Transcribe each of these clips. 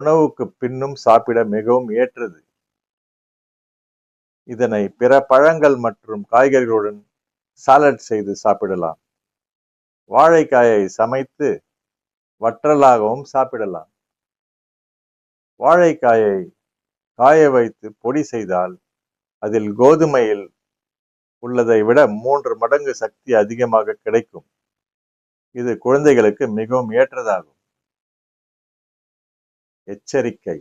உணவுக்கு பின்னும் சாப்பிட மிகவும் ஏற்றது. இதனை பிற பழங்கள் மற்றும் காய்கறிகளுடன் சாலட் செய்து சாப்பிடலாம். வாழைக்காயை சமைத்து வற்றலாகவும் சாப்பிடலாம். வாழைக்காயை காய வைத்து பொடி செய்தால் அதில் கோதுமையில் உள்ளதை விட 3 மடங்கு சக்தி அதிகமாக கிடைக்கும். இது குழந்தைகளுக்கு மிகவும் ஏற்றதாகும். எச்சரிக்கை: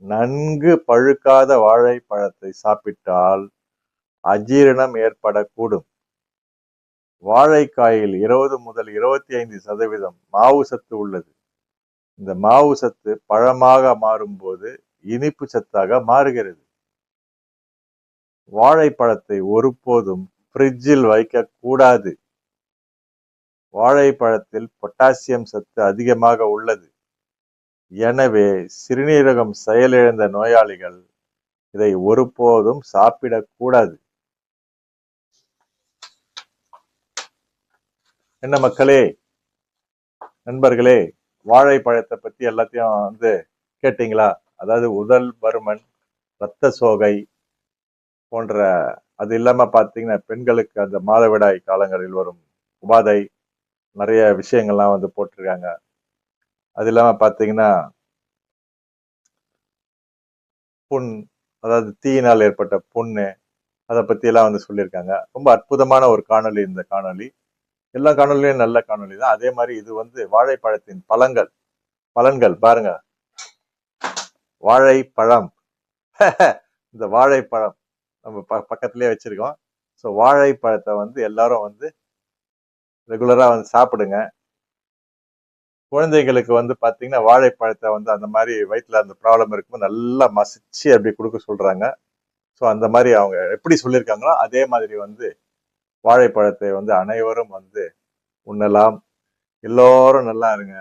நன்கு பழுக்காத வாழைப்பழத்தை சாப்பிட்டால் அஜீரணம் ஏற்படக்கூடும். வாழைக்காயில் 20 முதல் 25% மாவு சத்து உள்ளது. இந்த மாவு சத்து பழமாக மாறும்போது இனிப்பு சத்தாக மாறுகிறது. வாழைப்பழத்தை ஒருபோதும் ஃப்ரிட்ஜில் வைக்க கூடாது. வாழைப்பழத்தில் பொட்டாசியம் சத்து அதிகமாக உள்ளது. எனவே சிறுநீரகம் செயலிழந்த நோயாளிகள் இதை ஒருபோதும் சாப்பிடக்கூடாது. என்ன மக்களே, நண்பர்களே, வாழைப்பழத்தை பத்தி எல்லாத்தையும் கேட்டீங்களா? அதாவது உடல் பருமன், இரத்த சோகை போன்ற, அது இல்லாம பாத்தீங்கன்னா பெண்களுக்கு அந்த மாதவிடாய் காலங்களில் வரும் உபாதை, நிறைய விஷயங்கள்லாம் போட்டிருக்காங்க. அது இல்லாம பாத்தீங்கன்னா புண், அதாவது தீயினால் ஏற்பட்ட புண்ணு, அதை பத்தி எல்லாம் சொல்லியிருக்காங்க. ரொம்ப அற்புதமான ஒரு காணொலி இந்த காணொலி. எல்லா காணொலியும் நல்ல காணொலி தான். அதே மாதிரி இது வாழைப்பழத்தின் பலன்கள் பாருங்க. வாழைப்பழம் இந்த வாழைப்பழம் நம்ம பக்கத்திலேயே வச்சிருக்கோம். ஸோ வாழைப்பழத்தை எல்லாரும் ரெகுலரா சாப்பிடுங்க. குழந்தைகளுக்கு பாத்தீங்கன்னா வாழைப்பழத்தை அந்த மாதிரி வயிற்றுல அந்த ப்ராப்ளம் இருக்கும்போது நல்லா மசிச்சு அப்படி கொடுக்க சொல்றாங்க. ஸோ அந்த மாதிரி அவங்க எப்படி சொல்லியிருக்காங்களோ அதே மாதிரி வாழைப்பழத்தை அனைவரும் உண்ணலாம். எல்லோரும் நல்லா இருங்க,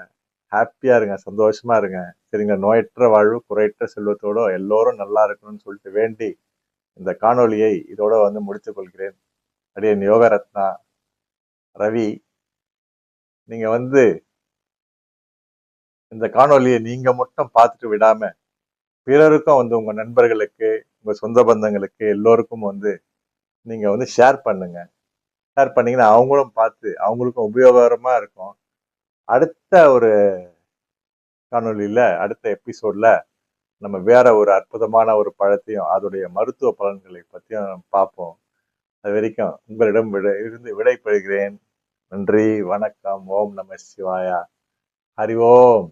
ஹாப்பியா இருங்க, சந்தோஷமா இருங்க. சரிங்க. நோயற்ற வாழ்வு குறையற்ற செல்வத்தோட எல்லோரும் நல்லா இருக்கணும்னு சொல்லிட்டு வேண்டி இந்த காணொலியை இதோட முடித்துக் கொள்கிறேன். அடியேன் யோகரத்னா ரவி. நீங்க இந்த காணொலியை நீங்க மட்டும் பார்த்துட்டு விடாம பிறருக்கும் உங்க நண்பர்களுக்கு, உங்க சொந்த பந்தங்களுக்கு எல்லோருக்கும் நீங்க ஷேர் பண்ணுங்க. ஷேர் பண்ணீங்கன்னா அவங்களும் பார்த்து அவங்களுக்கும் உபயோகரமா இருக்கும். அடுத்த ஒரு காணொலியில, அடுத்த எபிசோட்ல நம்ம வேற ஒரு அற்புதமான ஒரு பழத்தையும் அதோடைய மருத்துவ பலன்களை பற்றியும் பார்ப்போம். அது வரைக்கும் உங்களிடம் விடை பெறுகிறேன். நன்றி, வணக்கம். ஓம் நம சிவாயா. ஹரி ஓம்.